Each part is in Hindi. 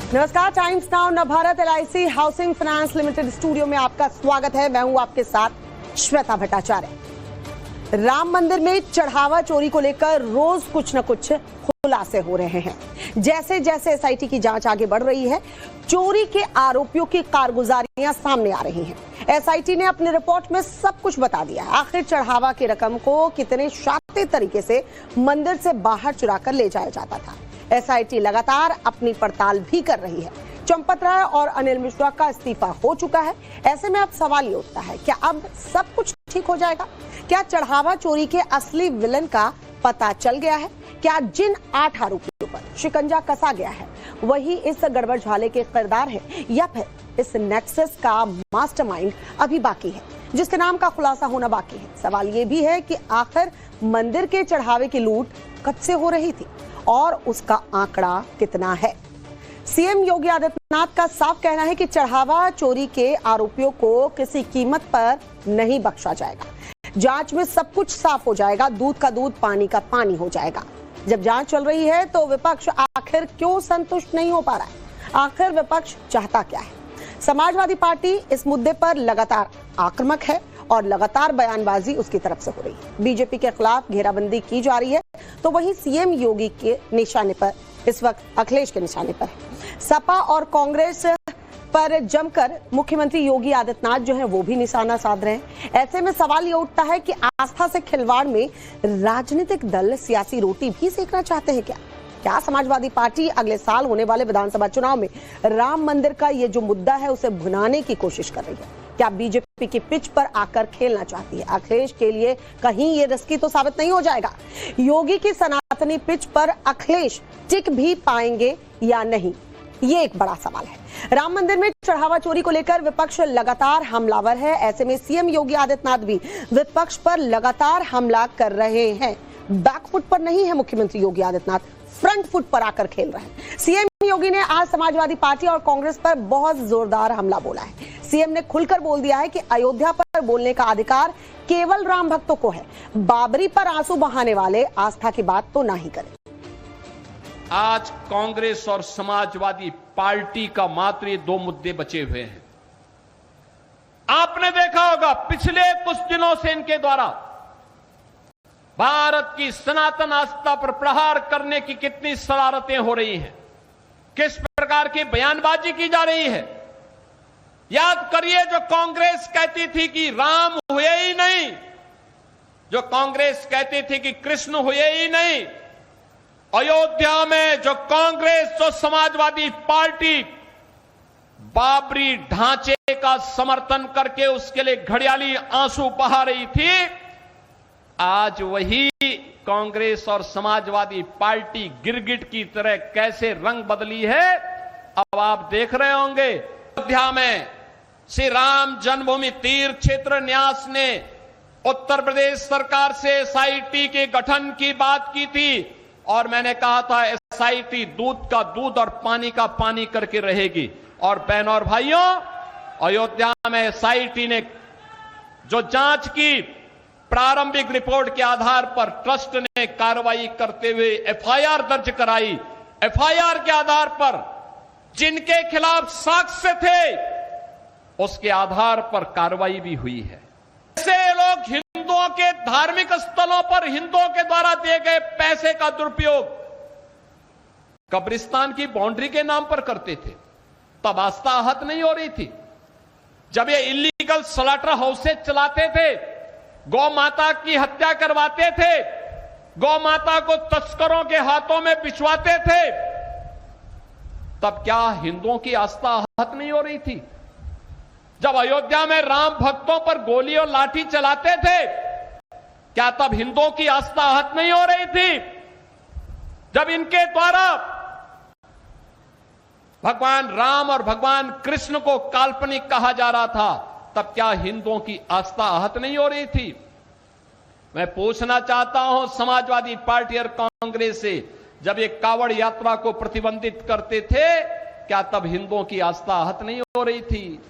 नमस्कार, times now Navbharat LIC housing finance limited studio में आपका स्वागत है। मैं हूं आपके साथ श्वेता भट्टाचार्य। राम मंदिर में चढ़ावा चोरी को लेकर रोज कुछ न कुछ खुलासे हो रहे हैं। जैसे जैसे SIT की जांच आगे बढ़ रही है, चोरी के आरोपियों की कारगुजारियां सामने आ रही हैं। SIT ने अपनी रिपोर्ट में सब कुछ बता दिया है। आखिर चढ़ावा की रकम को कितने शातिर तरीके से मंदिर से बाहर चुरा कर ले जाया जाता था। SIT लगातार अपनी पड़ताल भी कर रही है। चंपत राय और अनिल मिश्रा का इस्तीफा हो चुका है। ऐसे में अब सवाल ये उठता है, क्या अब सब कुछ ठीक हो जाएगा? क्या चढ़ावा चोरी के असली विलन का पता चल गया है? क्या जिन 8 आरोपियों पर शिकंजा कसा गया है वही इस गड़बड़झाले के किरदार है, या फिर इस नेक्सस का मास्टरमाइंड अभी बाकी है, जिसके नाम का खुलासा होना बाकी है? सवाल ये भी है कि आखिर मंदिर के चढ़ावे की लूट कब से हो रही थी और उसका आंकड़ा कितना है? CM योगी आदित्यनाथ का साफ कहना है कि चढ़ावा चोरी के आरोपियों को किसी कीमत पर नहीं बख्शा जाएगा। जांच में सब कुछ साफ हो जाएगा, दूध का दूध पानी का पानी हो जाएगा। जब जांच चल रही है तो विपक्ष आखिर क्यों संतुष्ट नहीं हो पा रहा है? आखिर विपक्ष चाहता क्या है? समाजवादी पार्टी इस मुद्दे पर लगातार आक्रामक है और लगातार बयानबाजी उसकी तरफ से हो रही है। बीजेपी के खिलाफ घेराबंदी की जा रही है, तो वहीं CM योगी के निशाने पर इस वक्त अखिलेश के निशाने पर है। सपा और कांग्रेस पर जमकर मुख्यमंत्री योगी आदित्यनाथ जो है वो भी निशाना साध रहे हैं। ऐसे में सवाल ये उठता है कि आस्था से खिलवाड़ में राजनीतिक दल सियासी रोटी भी सेकना चाहते हैं क्या? क्या समाजवादी पार्टी अगले साल होने वाले विधानसभा चुनाव में राम मंदिर का ये जो मुद्दा है उसे भुनाने की कोशिश कर रही है? क्या बीजेपी की पिच पर आकर खेलना चाहती है? अखिलेश के लिए कहीं ये रिस्की तो साबित नहीं हो जाएगा? योगी की सनातनी पिच पर अखिलेश टिक भी पाएंगे या नहीं, ये एक बड़ा सवाल है। राम मंदिर में चढ़ावा चोरी को लेकर विपक्ष लगातार हमलावर है। ऐसे में CM योगी आदित्यनाथ भी विपक्ष पर लगातार हमला कर रहे हैं। बैकफुट पर नहीं है मुख्यमंत्री योगी आदित्यनाथ, फ्रंट फुट पर आकर खेल रहे हैं। CM योगी ने आज समाजवादी पार्टी और कांग्रेस पर बहुत जोरदार हमला बोला है। CM ने खुलकर बोल दिया है कि अयोध्या पर बोलने का अधिकार केवल राम भक्तों को है। बाबरी पर आंसू बहाने वाले आस्था की बात तो ना ही करें। आज कांग्रेस और समाजवादी पार्टी का मात्र 2 मुद्दे बचे हुए हैं। आपने देखा होगा पिछले कुछ दिनों से इनके द्वारा भारत की सनातन आस्था पर प्रहार करने की कितनी शरारतें हो रही हैं, किस प्रकार की बयानबाजी की जा रही है। याद करिए, जो कांग्रेस कहती थी कि राम हुए ही नहीं, जो कांग्रेस कहती थी कि कृष्ण हुए ही नहीं, अयोध्या में जो कांग्रेस, जो समाजवादी पार्टी बाबरी ढांचे का समर्थन करके उसके लिए घड़ियाली आंसू बहा रही थी, आज वही कांग्रेस और समाजवादी पार्टी गिरगिट की तरह कैसे रंग बदली है, अब आप देख रहे होंगे। अयोध्या में श्री राम जन्मभूमि तीर्थ क्षेत्र न्यास ने उत्तर प्रदेश सरकार से SIT के गठन की बात की थी और मैंने कहा था SIT दूध का दूध और पानी का पानी करके रहेगी। और बहनों और भाइयों, अयोध्या में SIT ने जो जांच की, प्रारंभिक रिपोर्ट के आधार पर ट्रस्ट ने कार्रवाई करते हुए FIR दर्ज कराई। FIR के आधार पर जिनके खिलाफ साक्ष्य थे उसके आधार पर कार्रवाई भी हुई है। ऐसे लोग हिंदुओं के धार्मिक स्थलों पर हिंदुओं के द्वारा दिए गए पैसे का दुरुपयोग कब्रिस्तान की बाउंड्री के नाम पर करते थे, तब आस्था आहत नहीं हो रही थी। जब ये इलीगल स्लॉटर हाउसेज चलाते थे, गौ माता की हत्या करवाते थे, गौ माता को तस्करों के हाथों में बिछवाते थे, तब क्या हिंदुओं की आस्था आहत नहीं हो रही थी? जब अयोध्या में राम भक्तों पर गोली और लाठी चलाते थे, क्या तब हिंदुओं की आस्था आहत नहीं हो रही थी? जब इनके द्वारा भगवान राम और भगवान कृष्ण को काल्पनिक कहा जा रहा था, तब क्या हिंदुओं की आस्था आहत नहीं हो रही थी? मैं पूछना चाहता हूं समाजवादी पार्टी और कांग्रेस से, जब ये कावड़ यात्रा को प्रतिबंधित करते थे, क्या तब हिंदुओं की आस्था आहत नहीं हो रही थी?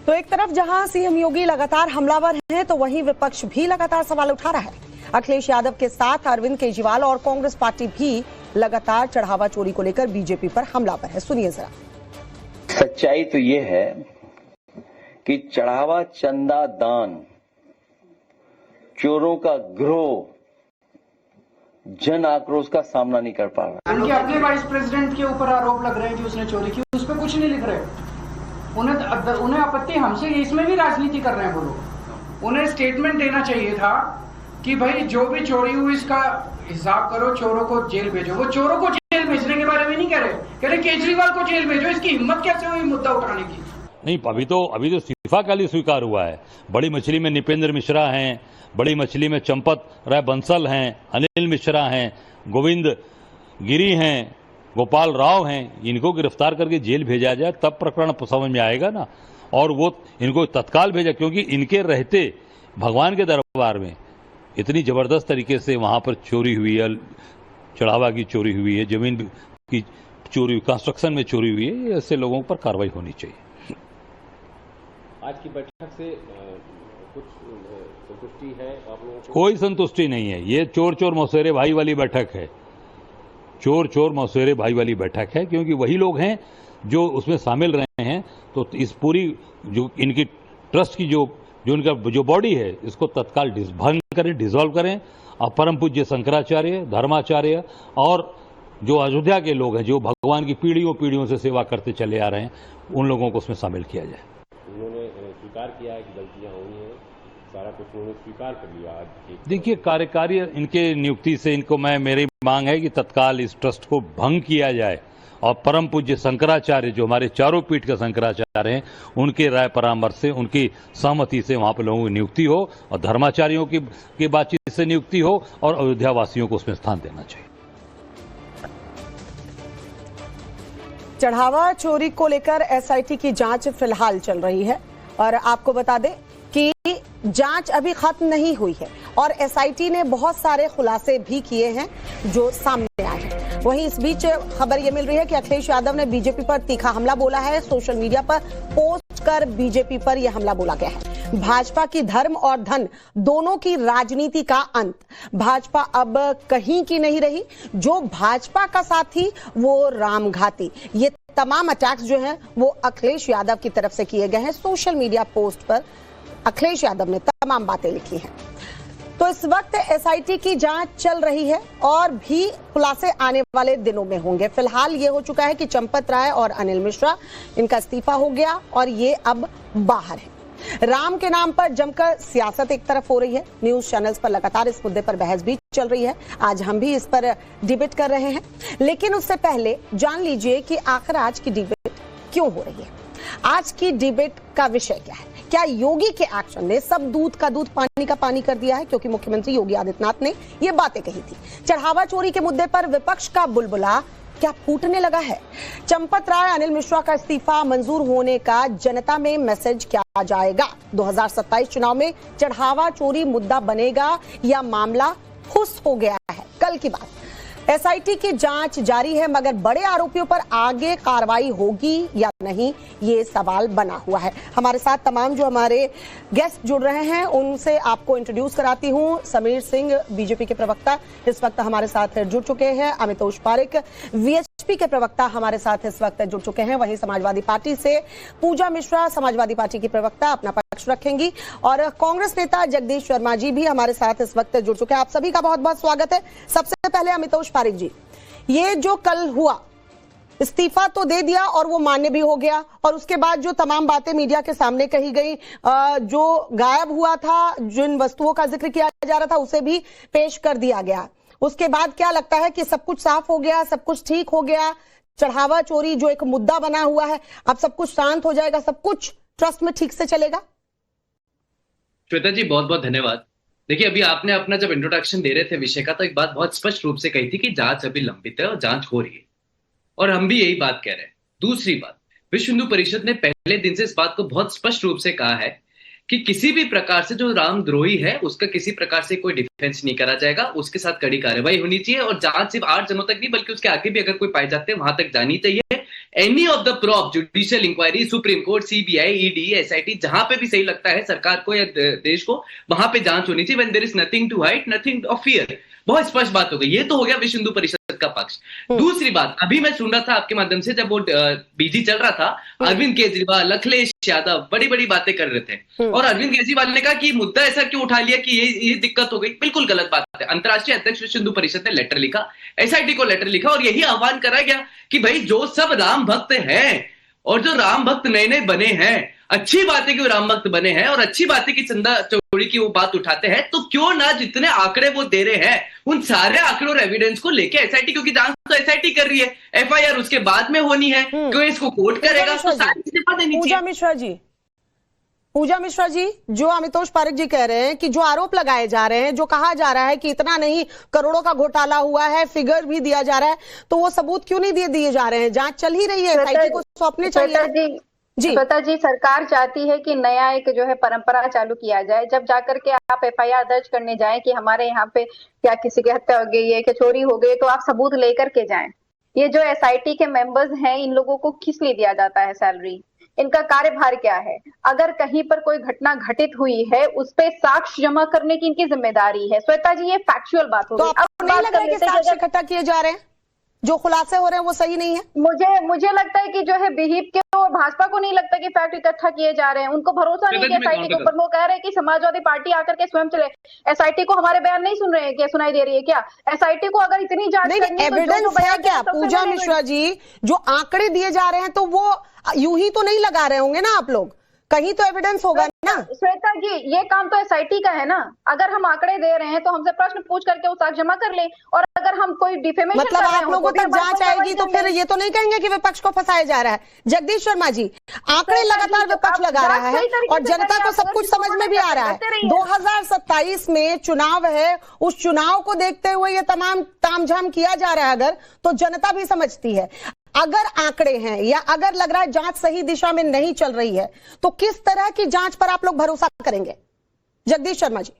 तो एक तरफ जहां CM योगी लगातार हमलावर हैं, तो वहीं विपक्ष भी लगातार सवाल उठा रहा है। अखिलेश यादव के साथ अरविंद केजरीवाल और कांग्रेस पार्टी भी लगातार चढ़ावा चोरी को लेकर बीजेपी पर हमलावर है। सुनिए जरा। सच्चाई तो ये है कि चढ़ावा, चंदा, दान, चोरों का गिरोह जन आक्रोश का सामना नहीं कर पा रहा। उनके अपने वाइस प्रेसिडेंट के ऊपर आरोप लग रहे हैं कि उसने चोरी की, उस पर कुछ नहीं लिख रहे। उन्हें आपत्ति हमसे, इसमें भी राजनीति कर रहे हैं वो लोग। उन्हें स्टेटमेंट देना चाहिए था कि भाई जो भी चोरी हुई इसका हिसाब करो, चोरों को जेल भेजो। वो चोरों को जेल भेजने के बारे में नहीं कह रहे केजरीवाल को जेल भेजो। इसकी हिम्मत कैसे हुई मुद्दा उठाने की? नहीं, अभी तो इस्तीफा काल ही स्वीकार हुआ है। बड़ी मछली में निपेंद्र मिश्रा हैं, बड़ी मछली में चंपत राय बंसल हैं, अनिल मिश्रा हैं, गोविंद गिरी हैं, गोपाल राव हैं। इनको गिरफ्तार करके जेल भेजा जाए तब प्रकरण समझ में आएगा ना। और वो इनको तत्काल भेजा, क्योंकि इनके रहते भगवान के दरबार में इतनी जबरदस्त तरीके से वहां पर चोरी हुई है, चढ़ावा की चोरी हुई है, जमीन की चोरी, कंस्ट्रक्शन में चोरी हुई है। ऐसे लोगों पर कार्रवाई होनी चाहिए। आज की बैठक से कुछ संतुष्टि है आप लोगों को? कोई संतुष्टि नहीं है। ये चोर चोर मौसेरे भाई वाली बैठक है। चोर चोर मौसेरे भाई वाली बैठक है, क्योंकि वही लोग हैं जो उसमें शामिल रहे हैं। तो इस पूरी जो इनकी ट्रस्ट की जो इनका जो बॉडी है, इसको तत्काल भंग करें, डिसॉल्व करें। और परम पूज्य शंकराचार्य, धर्माचार्य और जो अयोध्या के लोग हैं, जो भगवान की पीढ़ियों से सेवा करते चले आ रहे हैं, उन लोगों को उसमें शामिल किया जाए। उन्होंने स्वीकार किया है कि गलतियां हुई हैं, सारा कुछ उन्होंने स्वीकार कर लिया। आज देखिए, कार्यकारी इनके नियुक्ति से इनको मेरी मांग है कि तत्काल इस ट्रस्ट को भंग किया जाए और परम पूज्य शंकराचार्य, जो हमारे चारों पीठ का शंकराचार्य हैं, उनके राय परामर्श से, उनकी सहमति से वहां पर लोगों की नियुक्ति हो और धर्माचार्यों की बातचीत से नियुक्ति हो और अयोध्या वासियों को उसमें स्थान देना चाहिए। चढ़ावा चोरी को लेकर एसआईटी की जांच फिलहाल चल रही है और आपको बता दें कि जांच अभी खत्म नहीं हुई है और एसआईटी ने बहुत सारे खुलासे भी किए हैं जो सामने आए हैं। वहीं इस बीच खबर यह मिल रही है कि अखिलेश यादव ने बीजेपी पर तीखा हमला बोला है। सोशल मीडिया पर पोस्ट कर बीजेपी पर यह हमला बोला गया है। भाजपा की धर्म और धन दोनों की राजनीति का अंत। भाजपा अब कहीं की नहीं रही। जो भाजपा का साथी वो रामघाती। ये तमाम अटैक्स जो हैं वो अखिलेश यादव की तरफ से किए गए हैं। सोशल मीडिया पोस्ट पर अखिलेश यादव ने तमाम बातें लिखी हैं। तो इस वक्त एसआईटी की जांच चल रही है और भी खुलासे आने वाले दिनों में होंगे। फिलहाल ये हो चुका है कि चंपत राय और अनिल मिश्रा, इनका इस्तीफा हो गया और ये अब बाहर है। राम के नाम पर जमकर सियासत एक तरफ हो रही है। न्यूज चैनल्स पर लगातार इस मुद्दे पर बहस भी चल रही है। आज हम भी इस पर डिबेट कर रहे हैं, लेकिन उससे पहले जान लीजिए कि आखिर आज की डिबेट क्यों हो रही है। आज की डिबेट का विषय क्या है? क्या योगी के एक्शन ने सब दूध का दूध पानी का पानी कर दिया है? क्योंकि मुख्यमंत्री योगी आदित्यनाथ ने ये बातें कही थी। चढ़ावा चोरी के मुद्दे पर विपक्ष का बुलबुला क्या फूटने लगा है? चंपत राय, अनिल मिश्रा का इस्तीफा मंजूर होने का जनता में मैसेज क्या जाएगा? 2027 चुनाव में चढ़ावा चोरी मुद्दा बनेगा या मामला खुश हो गया है? कल की बात। एसआईटी की जांच जारी है, मगर बड़े आरोपियों पर आगे कार्रवाई होगी या नहीं, ये सवाल बना हुआ है। हमारे साथ तमाम जो हमारे गेस्ट जुड़ रहे हैं उनसे आपको इंट्रोड्यूस कराती हूं। समीर सिंह, बीजेपी के प्रवक्ता, इस वक्त हमारे साथ जुड़ चुके हैं। अमितोष पारिक, वीएचपी के प्रवक्ता, हमारे साथ इस वक्त जुड़ चुके हैं। वहीं समाजवादी पार्टी से पूजा मिश्रा, समाजवादी पार्टी की प्रवक्ता, अपना पक्ष रखेंगी। और कांग्रेस नेता जगदीश शर्मा जी भी हमारे साथ इस वक्त जुड़ चुके हैं। आप सभी का बहुत बहुत स्वागत है। सबसे पहले अमितोष पारिक जी, ये जो कल हुआ, इस्तीफा तो दे दिया और वो मान्य भी हो गया, और उसके बाद जो तमाम बातें मीडिया के सामने कही गई, जो गायब हुआ था, जिन वस्तुओं का जिक्र किया जा रहा था, उसे भी पेश कर दिया गया। उसके बाद क्या लगता है कि सब कुछ साफ हो गया, सब कुछ ठीक हो गया? चढ़ावा चोरी जो एक मुद्दा बना हुआ है, अब सब कुछ शांत हो जाएगा, सब कुछ ट्रस्ट में ठीक से चलेगा? श्वेता जी, बहुत बहुत धन्यवाद। देखिए, अभी आपने अपना जब इंट्रोडक्शन दे रहे थे विषय का, तो एक बात बहुत स्पष्ट रूप से कही थी कि जांच अभी लंबित है और जांच हो रही है, और हम भी यही बात कह रहे हैं। दूसरी बात, विश्व हिंदू परिषद ने पहले दिन से इस बात को बहुत स्पष्ट रूप से कहा है कि किसी भी प्रकार से जो रामद्रोही है उसका किसी प्रकार से कोई डिफेंस नहीं करा जाएगा, उसके साथ कड़ी कार्रवाई होनी चाहिए, और जांच सिर्फ 8 जनों तक नहीं बल्कि उसके आगे भी अगर कोई पाए जाते हैं वहां तक जानी चाहिए, any of the proper judicial inquiry, Supreme Court, CBI, ED, SIT, जहां पे भी सही लगता है सरकार को या देश को, वहां पे जांच होनी चाहिए। When there is nothing to hide, nothing of fear. बहुत स्पष्ट बात हो गई। ये तो हो गया विश्व हिंदू परिषद का पक्ष। दूसरी बात, अभी मैं सुन रहा था आपके माध्यम से, जब वो बीजी चल रहा था, अरविंद केजरीवाल, अखिलेश यादव बड़ी बड़ी बातें कर रहे थे, और अरविंद केजरीवाल ने कहा कि मुद्दा ऐसा क्यों उठा लिया कि ये दिक्कत हो गई। बिल्कुल गलत बात है। अंतर्राष्ट्रीय अध्यक्ष विश्व हिंदू परिषद ने लेटर लिखा, एसआईटी को लेटर लिखा, और यही आह्वान करा गया कि भाई जो सब राम भक्त हैं और जो राम भक्त नए नए बने हैं, अच्छी बात है कि वो राम भक्त बने हैं और अच्छी बात है कि चंदा चौधरी की वो बात उठाते हैं, तो क्यों ना जितने आंकड़े वो दे रहे हैं उन सारे आंकड़ों और एविडेंस को लेके एसआईटी, क्योंकि जांच तो एसआईटी कर रही है, एफआईआर उसके बाद में होनी है, क्यों इसको कोर्ट करेगा, तो सारी चीजें देनी चाहिए। पूजा मिश्रा जी, जो अमितोष पारिक जी कह रहे हैं कि जो आरोप लगाए जा रहे हैं, जो कहा जा रहा है कि इतना नहीं करोड़ों का घोटाला हुआ है, फिगर भी दिया जा रहा है, तो वो सबूत क्यों नहीं दिए जा रहे हैं? जांच चल ही रही है, एसआईटी को सौंपने चाहिए। श्वेता जी, सरकार चाहती है कि नया एक जो है परंपरा चालू किया जाए। जब जाकर के आप एफआईआर दर्ज करने जाएं कि हमारे यहाँ पे क्या किसी की हत्या हो गई है, क्या चोरी हो गई, तो आप सबूत लेकर के जाएं। ये जो एसआईटी के मेंबर्स हैं, इन लोगों को किस लिए दिया जाता है सैलरी? इनका कार्यभार क्या है? अगर कहीं पर कोई घटना घटित हुई है, उस पे साक्ष्य जमा करने की इनकी जिम्मेदारी है। श्वेता जी, ये फैक्चुअल बात होगी। तो आपको नहीं लग रहा है कि साक्ष्य इकट्ठा किए जा रहे हैं, जो खुलासे हो रहे हैं वो सही नहीं है? मुझे लगता है कि जो है विहिप के और भाजपा को नहीं लगता कि फैक्ट इकट्ठा किए जा रहे हैं। उनको भरोसा नहीं है एसआईटी के ऊपर। वो कह रहे हैं कि समाजवादी पार्टी आकर के स्वयं चले। एसआईटी को हमारे बयान नहीं सुन रहे हैं क्या? सुनाई दे रही है क्या? एसआईटी को अगर इतनी जांच करनी है तो एविडेंस है क्या? पूजा मिश्रा जी, जो आंकड़े दिए जा रहे हैं तो वो यूं ही तो नहीं लगा रहे होंगे ना आप लोग, कहीं तो एविडेंस होगा ना। श्वेता जी, ये काम तो एसआईटी का है ना। अगर हम आंकड़े दे रहे हैं तो हमसे प्रश्न पूछ करके वो साक्ष्य जमा कर लें, और अगर हम कोई डिफेमेशन मतलब आप लोगों तक जांच आएगी तो फिर ये तो नहीं कहेंगे कि विपक्ष को फंसाया जा रहा है। जगदीश शर्मा जी, आंकड़े लगातार विपक्ष लगा रहा है और जनता को सब कुछ समझ में भी आ रहा है। 2027 में चुनाव है, उस चुनाव को देखते हुए ये तमाम तामझाम किया जा रहा है अगर, तो जनता भी समझती है। अगर आंकड़े हैं या अगर लग रहा है जांच सही दिशा में नहीं चल रही है, तो किस तरह की जांच पर आप लोग भरोसा करेंगे? जगदीश शर्मा जी।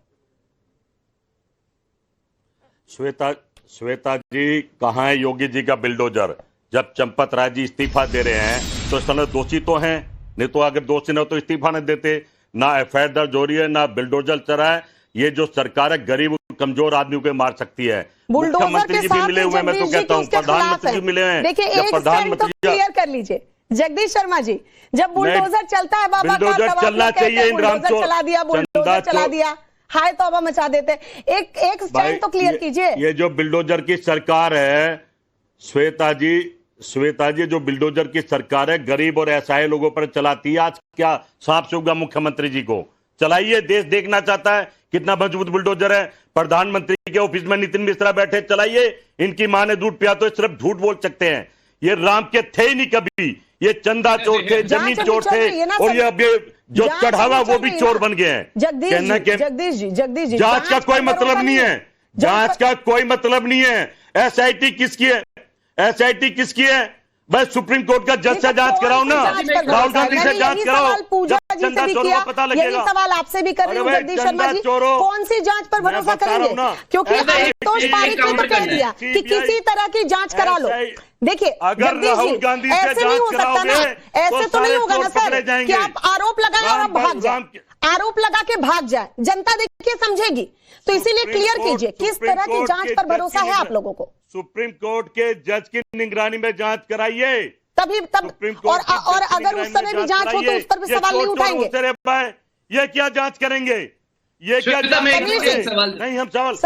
श्वेता जी, कहां है योगी जी का बिल्डोजर? जब चंपत राय जी इस्तीफा दे रहे हैं तो इस समय दोषी तो हैं, नहीं तो अगर दोषी न तो इस्तीफा न देते। ना एफआईआर दर्ज हो रही है, ना बिल्डोजर चला है। ये जो सरकार है गरीब कमजोर आदमी को मार सकती है। मुख्यमंत्री जी भी मिले हुए हैं, मैं तो कहता हूँ प्रधानमंत्री जी मिले हैं। देखिए, एक प्रधानमंत्री तो क्लियर कर लीजिए जगदीश शर्मा जी, जब बुलडोजर चलता है बाबा बुलडोजर चलना चाहिए, बुलडोजर चला दिया, बुलडोजर चला दिया, हाय तौबा मचा देते। एक स्टैंड तो क्लियर कीजिए। ये जो बिल्डोजर की सरकार है श्वेता जी, जो बिल्डोजर की सरकार है गरीब और असहाय लोगों पर चलाती है। आज क्या सांप सूंघा मुख्यमंत्री जी को? चलाइए, देश देखना चाहता है कितना मजबूत बुलडोजर है। प्रधानमंत्री के ऑफिस में नितिन मिश्रा बैठे, चलाइए। इनकी मां ने दूध पिया तो सिर्फ झूठ बोल सकते हैं। ये राम के थे ही नहीं कभी, ये चंदा चोर थे, जमीन चोर थे, और ये अब जो चढ़ावा वो भी चोर बन गए हैं। जगदीश जी, जांच का कोई मतलब नहीं है, जांच का कोई मतलब नहीं है। एसआईटी किसकी है? एसआईटी किसकी है? बस सुप्रीम कोर्ट का जज से जांच कराओ ना, राहुल गांधी से जांच कराओ, चंदा चोरों का पता लगेगा। यही सवाल आपसे भी कर रही हूँ जगदीश शर्मा जी, कौन सी जांच पर भरोसा करेंगे? क्योंकि अमितोष पारिक ने तो कह दिया कि किसी तरह की जांच करा लो। देखिए जगदीश जी, ऐसे नहीं हो सकता ना, ऐसे तो नहीं होगा ना सर कि आप आरोप लगाएं और आप भाग जाए, आरोप लगा के भाग जाए। जनता देखिए समझेगी, तो इसीलिए क्लियर कीजिए किस तरह की जांच पर भरोसा है आप लोगों को? सुप्रीम कोर्ट के जज की निगरानी में जांच कराइए, तब और अगर उस समय भी जांच हो तो उस पर भी सवाल नहीं उठाएंगे। ये क्या जांच करेंगे? ये क्या नहीं, हम सवाल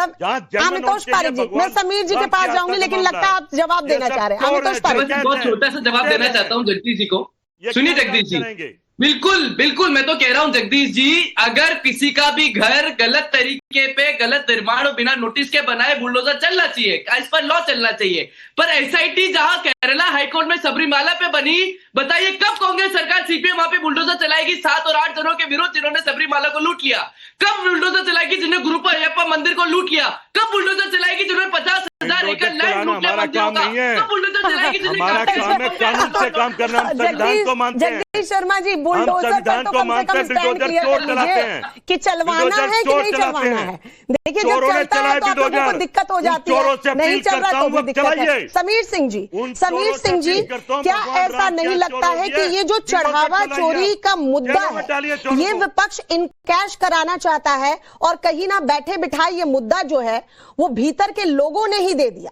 अमितोष पारिक जी, मैं समीर जी के पास जाऊंगी, लेकिन लगता है आप जवाब देना चाह रहे हैं। अमितोष पारिक, बहुत छोटा सा जवाब देना चाहता हूँ जगदीश जी को। सुनिए जगदीश जी, बिल्कुल मैं तो कह रहा हूं जगदीश जी, अगर किसी का भी घर गलत तरीके पे गलत निर्माण और बिना नोटिस के बनाए, बुलडोजर चलना चाहिए, इस पर लॉ चलना चाहिए। पर एसआईटी जहां केरला हाईकोर्ट में सबरीमाला पे बनी, बताइए कब कांग्रेस सरकार सीपीएम वहां पे बुलडोजर चलाएगी 7 और 8 जनों के विरुद्ध जिन्होंने सबरीमाला को लूट लिया? कब बुलडोजर चलाएगी जिन्होंने गुरुप अयप्पा मंदिर को लूट लिया? कब बुलडोजर चलाएगी जिन्होंने 50,000 एकड़ लैंड लूट लिया मंदिरों का? कब बुलडोजर चलाएगी जिन्होंने कानून से काम करना? संविधान को मानते हैं जगदीश शर्मा जी, बुलडोजर पर तो कम से कम स्टैंड क्लियर कर लीजिए कि चलवाना है कि नहीं चलवाना है। है। देखिए जब चोरों ने चलता चलाया है तो आप लोगों को 2000, दिक्कत हो जाती चोरों से है, नहीं अपील चल रहा करता तो हूं, भी अब दिक्कत है। चलाइए। समीर सिंह जी, चोरों से अपील करता हूं, क्या भगवान ऐसा राम नहीं क्या लगता चोर है कि होगी ये जो बिल्कुल चढ़ावा चलाइए। चोरी का मुद्दा जेलों में डालिए है, चोरों ये को। विपक्ष इनकैश कराना चाहता है और कहीं ना बैठे बिठाए ये मुद्दा जो है वो भीतर के लोगों ने ही दे दिया।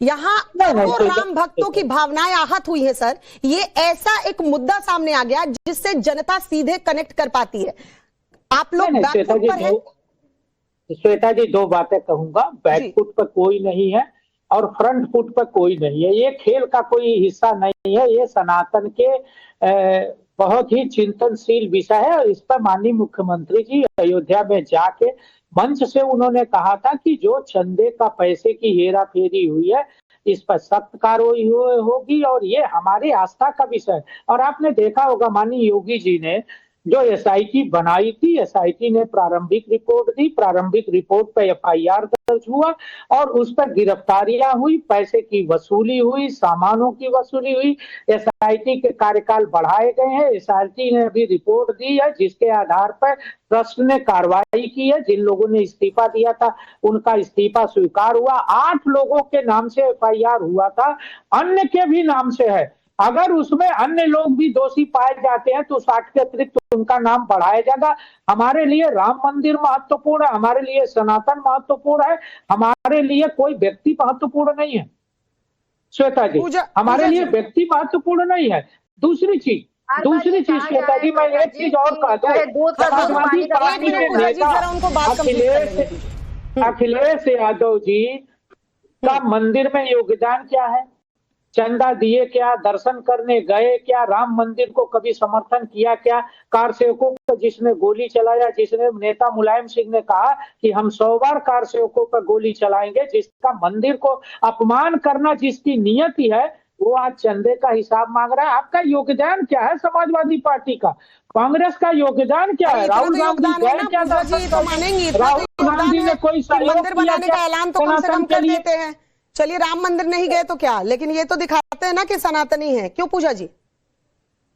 यहाँ करोड़ों राम भक्तों की भावनाएं आहत हुई है सर। ये ऐसा एक मुद्दा सामने आ गया जिससे जनता सीधे कनेक्ट कर पाती है। आप लोग बैकफुट पर हैं। श्वेता जी दो बातें कहूंगा, बैकफुट पर कोई नहीं है और फ्रंट फुट पर कोई नहीं है। ये खेल का कोई हिस्सा नहीं है, ये सनातन के बहुत ही चिंतनशील विषय है और इस पर माननीय मुख्यमंत्री जी अयोध्या में जाके मंच से उन्होंने कहा था कि जो चंदे का पैसे की हेरा फेरी हुई है इस पर सख्त कार्रवाई होगी और ये हमारी आस्था का विषय है। और आपने देखा होगा माननीय योगी जी ने जो एसआईटी बनाई थी, एसआईटी ने प्रारंभिक रिपोर्ट दी, प्रारंभिक रिपोर्ट पे एफआईआर दर्ज हुआ और उस पर गिरफ्तारियां हुई, पैसे की वसूली हुई, सामानों की वसूली हुई। एसआईटी के कार्यकाल बढ़ाए गए हैं। एसआईटी ने अभी रिपोर्ट दी है जिसके आधार पर ट्रस्ट ने कार्रवाई की है। जिन लोगों ने इस्तीफा दिया था उनका इस्तीफा स्वीकार हुआ। 8 लोगों के नाम से एफआईआर हुआ था, अन्य के भी नाम से है। अगर उसमें अन्य लोग भी दोषी पाए जाते हैं तो 60 के अतिरिक्त उनका नाम बढ़ाया जाएगा। हमारे लिए राम मंदिर महत्वपूर्ण है, हमारे लिए सनातन महत्वपूर्ण है, हमारे लिए कोई व्यक्ति महत्वपूर्ण नहीं है श्वेता जी, हमारे लिए व्यक्ति महत्वपूर्ण नहीं है। दूसरी चीज श्वेता जी, मैं एक चीज और कह दूं, समाजवादी पार्टी के नेता अखिलेश यादव जी का मंदिर में योगदान क्या है? चंदा दिए क्या? दर्शन करने गए क्या? राम मंदिर को कभी समर्थन किया क्या? कार सेवकों पर जिसने गोली चलाया, जिसने नेता मुलायम सिंह ने कहा कि हम 100 बार कार सेवकों पर गोली चलाएंगे, जिसका मंदिर को अपमान करना जिसकी नियति है वो आज चंदे का हिसाब मांग रहा है। आपका योगदान क्या है समाजवादी पार्टी का? कांग्रेस का योगदान क्या है? राहुल गांधी गए क्या? राहुल गांधी ने कोई मंदिर बनाने का ऐलान तो कम से कम कर देते हैं। चलिए राम मंदिर नहीं गए तो क्या, लेकिन ये तो दिखाते हैं ना कि सनातनी है। क्यों पूजा जी?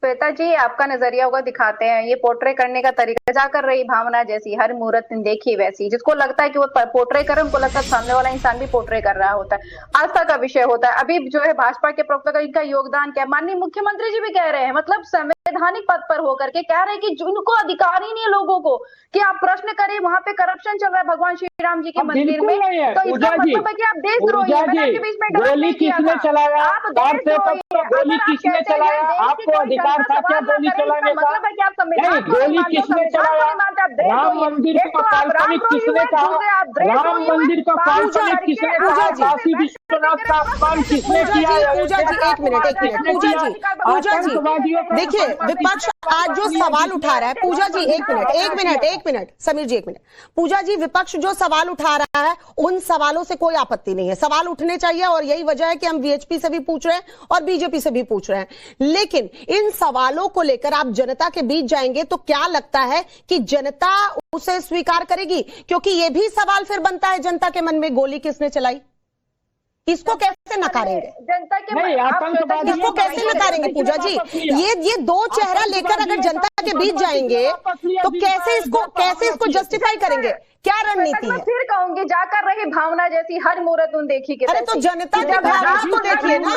श्वेता जी आपका नजरिया होगा दिखाते हैं, ये पोर्ट्रे करने का तरीका जाकर रही भावना जैसी हर मुहूर्त देखी वैसी, जिसको लगता है कि वो पोर्ट्रे करे उनको लगता है सामने वाला इंसान भी पोर्ट्रे कर रहा होता है। आस्था का विषय होता है। अभी जो है भाजपा के प्रवक्ता का इनका योगदान क्या? माननीय मुख्यमंत्री जी भी कह रहे हैं, मतलब संवैधानिक पद पर होकर के कह रहे हैं कि उनको अधिकार ही नहीं है लोगों को कि आप प्रश्न करें, वहां पे करप्शन चल रहा है भगवान श्री राम जी के मंदिर में, तो इसका मतलब है कि आप देशद्रोही हैं। मैंने आपके बीच में गोली किसने चलाया? गोली किसने चलाया? आपको अधिकार था क्या गोली चलाने का? नहीं, गोली किसने चलाया? राम मंदिर को काल्पनिक किसने कहा? राम मंदिर को काल्पनिक किसने कहा? काशी विश्वनाथ का अपमान किसने किया? पूजा जी एक मिनट, पूजा जी देखिए विपक्ष आज जो सवाल उठा रहा है, पूजा जी एक मिनट, समीर जी एक मिनट। पूजा जी विपक्ष जो सवाल उठा रहा है उन सवालों से कोई आपत्ति नहीं है, सवाल उठने चाहिए और यही वजह है कि हम वीएचपी से भी पूछ रहे हैं और बीजेपी से भी पूछ रहे हैं। लेकिन इन सवालों को लेकर आप जनता के बीच जाएंगे तो क्या लगता है कि जनता उसे स्वीकार करेगी? क्योंकि यह भी सवाल फिर बनता है जनता के मन में, गोली किसने चलाई? इसको कैसे नकारेंगे? जनता के इसको कैसे नकारेंगे पूजा जी? ये दो चेहरा लेकर अगर जनता के बीच जाएंगे तो कैसे इसको जस्टिफाई करेंगे? क्या रणनीति है? फिर कहूंगी जाकर रही भावना जैसी हर मुहूर्त देखी के। अरे तो जनता की भावना तो देखिए ना,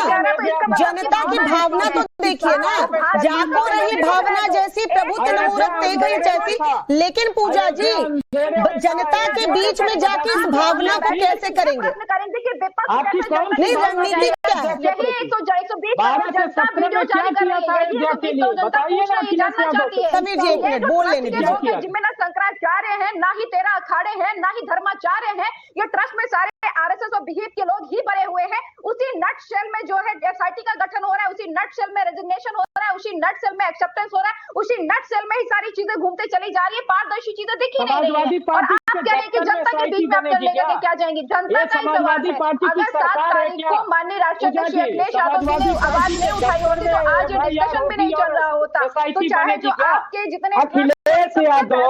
जनता की भावना तो देखिए ना, जाको रही भावना जैसी प्रभु मुहूर्त देख गई जैसी। लेकिन पूजा जी जनता के बीच में जाके इस भावना को कैसे करेंगे? नहीं रणनीति क्या है? समीर जी एक मिनट बोल लेने दीजिए। जिनमें ना शंकराचार्य है, ना ही तेरा अखाड़े हैं, ना ही धर्माचार्य हैं, ये ट्रस्ट में सारे आरएसएस और बीजेपी के लोग ही भरे हुए हैं। उसी नट शेल में जो है एसआईटी का गठन हो रहा है, उसी नट शेल में रेजिग्नेशन हो रहा है, उसी नट शेल में एक्सेप्टेंस हो रहा है, उसी नट शेल में ही सारी चीजें घूमते चली जा रही है। पारदर्शी चीजें दिखी नहीं रही है। और आप कह रहे हैं कि जनता के बीच में आप कर लेंगे, क्या जाएंगे? जनता का ही सवाल है। अगर 7 तारीख को माननीय राष्ट्राध्यक्ष अखिलेश यादव जी ने आवाज नहीं उठाई होती तो आज ये डिस्कशन भी नहीं चल रहा होता। तो चाहे जो आपके जितने अखिलेश यादव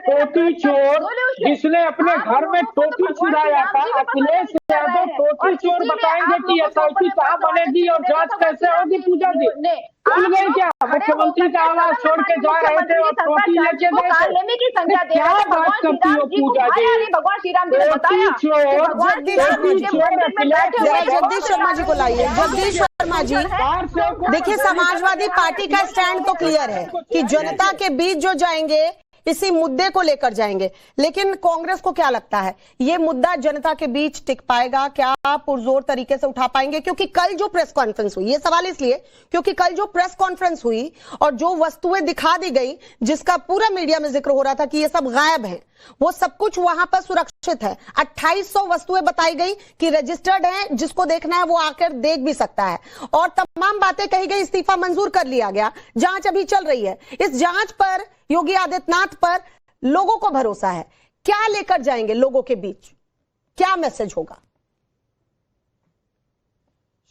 टोपी चोर जिसने अपने घर में टोपी चुराया था, अखिलेश यादव टोपी चोर बताएंगे कि एसआईटी कहाँ बनेगी और जांच कैसे होगी? पूजा जी भूल गए क्या? मुख्यमंत्री का आवाज छोड़ के जा रहे थे और ट्रॉफी लेके गए थे। की संज्ञा दे क्या बात करती हो पूजा जी? भगवान श्री राम जी ने बताया। जगदीश शर्मा जी को लाइए। जगदीश शर्मा जी, देखिए समाजवादी पार्टी का स्टैंड तो क्लियर है कि जनता के बीच जो जाएंगे इसी मुद्दे को लेकर जाएंगे, लेकिन कांग्रेस को क्या लगता है ये मुद्दा जनता के बीच टिक पाएगा? क्या पुरजोर तरीके से उठा पाएंगे? क्योंकि कल जो प्रेस कॉन्फ्रेंस हुई, ये सवाल इसलिए क्योंकि कल जो प्रेस कॉन्फ्रेंस हुई और जो वस्तुएं दिखा दी गई जिसका पूरा मीडिया में जिक्र हो रहा था कि ये सब गायब है, वो सब कुछ वहां पर सुरक्षित है। 2800 वस्तुएं बताई गई कि रजिस्टर्ड हैं, जिसको देखना है वो आकर देख भी सकता है, और तमाम बातें कही गई। इस्तीफा मंजूर कर लिया गया, जांच अभी चल रही है। इस जांच पर योगी आदित्यनाथ पर लोगों को भरोसा है। क्या लेकर जाएंगे लोगों के बीच, क्या मैसेज होगा?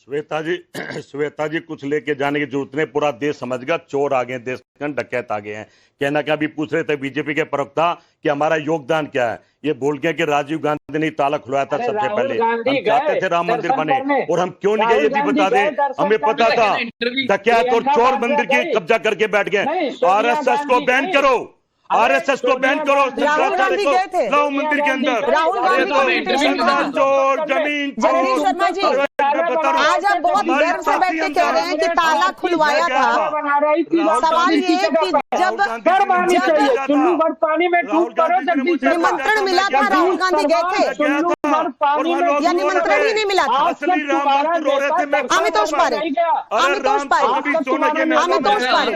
श्वेता जी कुछ लेके जाने की जरूरत नहीं, पूरा देश समझ गया चोर आ गए, देश के डकैत आ गए हैं। कहना क्या, अभी पूछ रहे थे बीजेपी के प्रवक्ता कि हमारा योगदान क्या है, ये बोल गए कि राजीव गांधी ने ताला खुलवाया था सबसे पहले। हम चाहते थे राम मंदिर बने, और हम क्यों नहीं गए ये भी बता दें। हमें पता था डकैत और चोर मंदिर की कब्जा करके बैठ गए। RSS को बैन करो, RSS को बैन करो, राहुल गांधी गए थे राम मंदिर के अंदर। राहुल गांधी चोर जमीन जगदीश शर्मा जी, आज आप बहुत गर्व से बैठ के कह रहे हैं कि ताला खुलवाया था। सवाल ये है कि जब पानी में निमंत्रण मिला था राहुल गांधी गए थे या निमंत्रण ही नहीं मिला था? अमितोष पारे, अमितोष पारे, अमितोष पारे,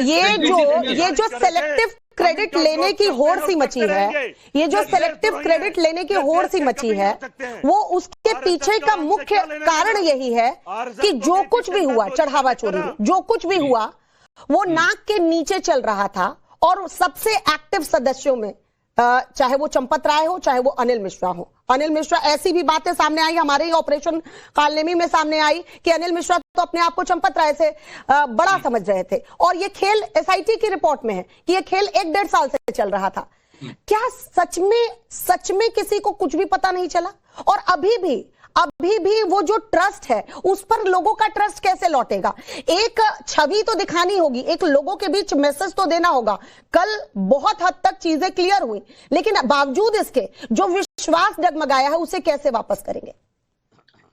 ये जो सेलेक्टिव क्रेडिट लेने की होड़ सी मची है, ये जो सेलेक्टिव क्रेडिट लेने की होड़ सी मची है, वो उसके पीछे का मुख्य कारण यही है कि जो कुछ भी हुआ चढ़ावा चोरी में, जो कुछ भी हुआ वो नाक के नीचे चल रहा था। और सबसे एक्टिव सदस्यों में चाहे वो चंपत राय हो, चाहे वो अनिल मिश्रा हो, अनिल मिश्रा, ऐसी भी बातें सामने आई हमारे ही ऑपरेशन कालनेमी में सामने आई कि अनिल मिश्रा तो अपने आप को चंपत राय से बड़ा समझ रहे थे। और ये खेल SIT की रिपोर्ट में है कि ये खेल 1-1.5 साल से चल रहा था। क्या सच में किसी को कुछ भी पता नहीं चला? और अभी भी वो जो ट्रस्ट है उस पर लोगों का ट्रस्ट कैसे लौटेगा? एक छवि तो दिखानी होगी, एक लोगों के बीच मैसेज तो देना होगा। कल बहुत हद तक चीजें क्लियर हुई, लेकिन बावजूद इसके जो विश्वास डगमगाया है उसे कैसे वापस करेंगे?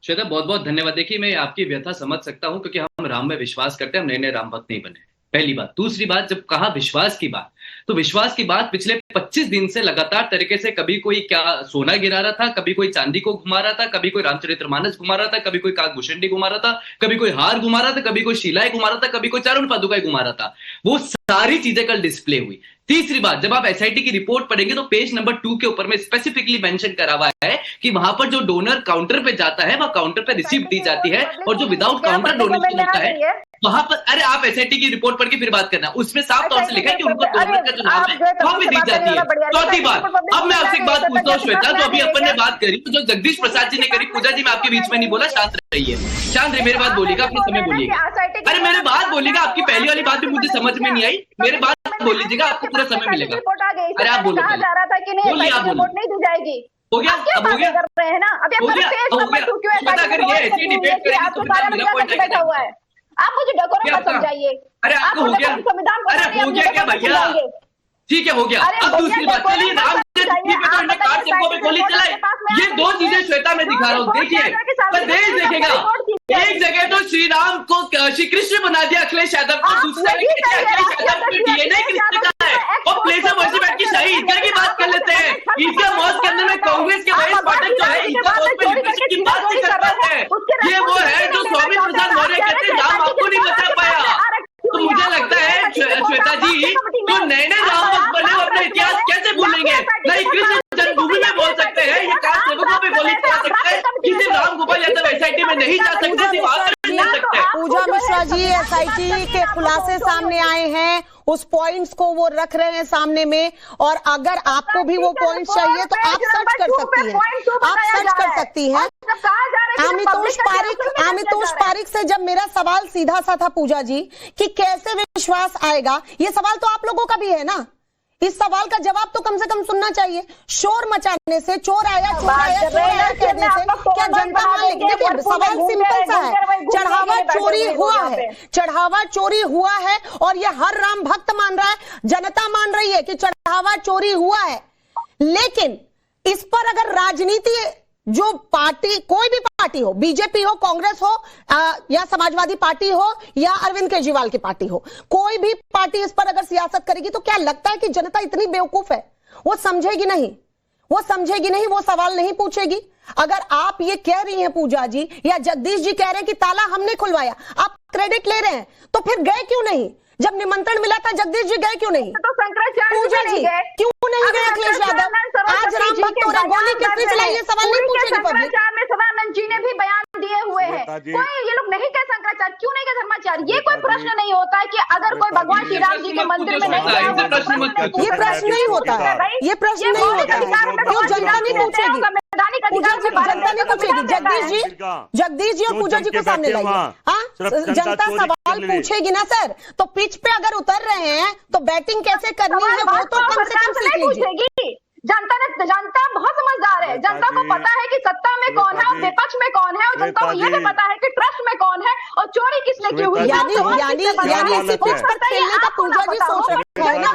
श्वेता बहुत बहुत धन्यवाद। देखिए मैं आपकी व्यथा समझ सकता हूं, क्योंकि हम राम में विश्वास करते हैं, हम नए राम भक्त नहीं बने, पहली बात। दूसरी बात, जब कहा विश्वास की बात, तो विश्वास की बात पिछले 25 दिन से लगातार तरीके से कभी कोई क्या सोना गिरा रहा था, कभी कोई चांदी को घुमा रहा था, कभी कोई रामचरितमानस घुमा रहा था, कभी कोई काकभूषणी घुमा रहा था, कभी कोई हार घुमा रहा था, कभी कोई शिलाएं घुमा रहा था, कभी कोई चारण पादुकाएं घुमा रहा था। वो सारी चीजें कल डिस्प्ले हुई। तीसरी बात, जब आप SIT की रिपोर्ट पढ़ेंगे तो पेज नंबर 2 के ऊपर में स्पेसिफिकली मेंशन करा हुआ है कि वहां पर जो डोनर काउंटर पे जाता है वह काउंटर पे रिसीप्ट दी जाती है, और जो विदाउट काउंटर डोनेशन होता है वहां पर, अरे आप SIT की रिपोर्ट पढ़ के फिर बात करना, उसमें साफ तौर से लिखा है कि उनको डोनर का जो नाम है वहां पे दी जाती है। चौथी बात, अब मैं आपसे एक बात पूछता हूँ श्वेता, जो अभी अपन ने बात करी, जो जगदीश प्रसाद जी ने करी, पूजा जी मैं आपके बीच में नहीं बोला, शांत रहिए, शांत रहिए, मेरी बात बोलिएगा, अपने समय बोलिएगा। अरे मेरी बात बोलिएगा, आपकी पहली वाली बात भी मुझे समझ में नहीं आई, मेरी बात बोल लीजिएगा, आपको पूरा समय मिलेगा। अरे आप बोलो, बोलिए, आप बोलो, नहीं दी जाएगी। हो गया, अब हो गया, कर रहे हैं ना, अभी हो गया, अगर ये ऐसी डिबेट करेंगे तो मेरा पॉइंट बैठा हुआ है। आप मुझे डेकोरम मत समझाइए। अरे आपको हो गया, अरे हो गया क्या भैया? ठीक है, हो गया। अब दूसरी बात, चलिए राम पे गोली चलाई, ये दो चीजें श्वेता में दिखा रहा हूँ, देखिए पर देश देखेगा। एक जगह तो श्री राम को श्री कृष्ण बना दिया अखिलेश यादव को, दूसरी अखिलेश यादव को DNA कृष्ण का है, और प्लेस ऑफ वर्शिप की शाही ईदगाह की बात कर लेते हैं। ईदगाह मौज के अंदर में कांग्रेस के वरिष्ठ पाठक जो है ईदगाह मौज पे लिबरेशन की बात नहीं कर पाते हैं। ये वो है जो स्वामी प्रसाद मौर्य कहते हैं राम आपको नहीं बचा पाया। तो मुझे लगता है श्वेता जी, जो नए राम भक्त बने अपने इतिहास कैसे भूलेंगे? नहीं कृष्ण जन्मभूमि में बोल सकते हैं, ये कार सेवकों पे गोली चला सकते हैं, किसी राम गोपाल यादव SIT में नहीं जा सकते, सिर्फ आप नहीं सकते। पूजा मिश्रा जी SIT के खुलासे सामने आए हैं, उस पॉइंट्स को वो रख रहे हैं सामने में, और अगर आपको भी वो पॉइंट्स चाहिए तो आप सर्च कर सकती हैं, आप सर्च कर सकती हैं। आमितोष पारिक से जब मेरा सवाल सीधा सा था पूजा जी कि कैसे विश्वास आएगा, ये सवाल तो आप लोगों का भी है ना, इस सवाल का जवाब तो कम से कम सुनना चाहिए। शोर मचाने से, चोर आया कहने से क्या क्या जनता मान लेगी? देखिए सवाल सिंपल सा है, चढ़ावा चोरी हुआ है, चढ़ावा चोरी हुआ है और ये हर राम भक्त मान रहा है, जनता मान रही है कि चढ़ावा चोरी हुआ है। लेकिन इस पर अगर राजनीति, जो पार्टी, कोई भी पार्टी हो, बीजेपी हो, कांग्रेस हो या समाजवादी पार्टी हो या अरविंद केजरीवाल की पार्टी हो, कोई भी पार्टी इस पर अगर सियासत करेगी तो क्या लगता है कि जनता इतनी बेवकूफ है? वो समझेगी नहीं, वो समझेगी नहीं, वो सवाल नहीं पूछेगी। अगर आप ये कह रही हैं पूजा जी या जगदीश जी कह रहे हैं कि ताला हमने खुलवाया, आप क्रेडिट ले रहे हैं, तो फिर गए क्यों नहीं? जब निमंत्रण मिला था जगदीश जी गए क्यों नहीं? तो शंकराचार्य पूजा जी क्यों नहीं गए? अखिलेश यादव आज राम भक्त हो रहे, गोली किसने चलाई, ये सवाल नहीं पूछेगी पब्लिक। शंकराचार्य में सदानंद जी ने भी बयान दिए हुए हैं, कोई ये लोग नहीं कहे शंकराचार्य, क्यों नहीं कहे धर्माचार्य? ये कोई प्रश्न नहीं होता है कि अगर कोई भगवान श्री राम जी के मंदिर में नहीं गया, ये प्रश्न नहीं होता है, ये प्रश्न नहीं होता है, क्यों जनता नहीं पूछेगी? पूजा जी जनता नहीं पूछेगी, जगदीश जी और पूजा जी को सामने लाइए। जनता सवाल पूछेगी ना सर, तो पिच पे अगर उतर रहे हैं तो बैटिंग कैसे करनी है वो तो कम से कम सीख लीजिए। जनता बहुत समझदार है, जनता को पता है कि सत्ता में कौन है और विपक्ष में कौन है, और जनता को यह भी पता है कि ट्रस्ट में कौन है और चोरी किसने की हुई। यानी इसी पिच पर खेलने का पूजा जी सोच रखा है ना,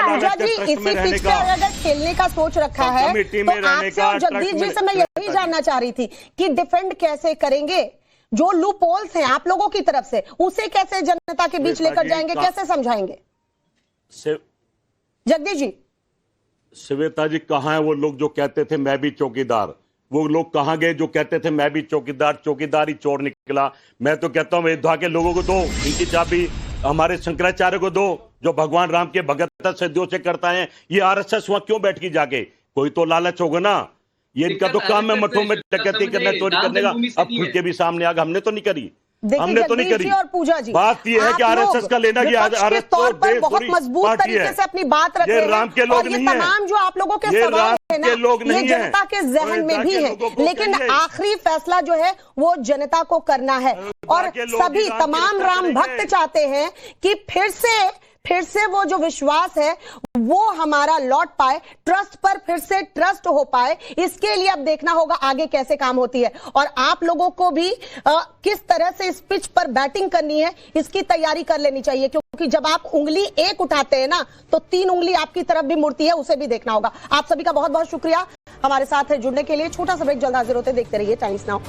पूजा जी इसी पिच पर अगर खेलने का सोच रखा है तो आपसे और जगदीश जी से मैं यही जानना चाह रही थी कि डिफेंड कैसे करेंगे? जो लूप होल्स हैं आप लोगों की तरफ से, उसे कैसे जनता के बीच लेकर जाएंगे, कैसे समझाएंगे? जगदीश जी, श्वेता जी कहाँ है वो लोग जो कहते थे मैं भी चौकीदार? वो लोग कहाँ गए जो कहते थे मैं भी चौकीदार? चौकीदार ही चोर निकला। मैं तो कहता हूँ अयोध्या के लोगों को दो इनकी चाबी, हमारे शंकराचार्य को दो जो भगवान राम के भगत सदियों से करता है। ये आरएसएस वहां क्यों बैठ की जाके? कोई तो लालच होगा ना। ये इनका तो काम है मठों में डकैती करना, चोरी करने का। अब खुल के भी सामने आ गए, हमने तो नहीं करी, हमने तो नहीं करी। और पूजा जी, बात यह है कि आरएसएस का लेना कि आरएसएस तौर पर बहुत मजबूत तरीके से अपनी बात रख रहे हैं, राम के लोग और ये तमाम जो आप लोगों के सवाल है ना, ये जनता के जहन में भी है, लेकिन आखिरी फैसला जो है वो जनता को करना है। और सभी तमाम राम भक्त चाहते हैं कि फिर से वो जो विश्वास है वो हमारा लौट पाए, ट्रस्ट पर फिर से ट्रस्ट हो पाए। इसके लिए अब देखना होगा आगे कैसे काम होती है, और आप लोगों को भी किस तरह से इस पिच पर बैटिंग करनी है इसकी तैयारी कर लेनी चाहिए, क्योंकि जब आप उंगली एक उठाते हैं ना तो 3 उंगली आपकी तरफ भी मुड़ती है, उसे भी देखना होगा। आप सभी का बहुत बहुत शुक्रिया हमारे साथ जुड़ने के लिए। छोटा सा ब्रेक, जल्द हाजिर होते, देखते रहिए टाइम्स नाउ।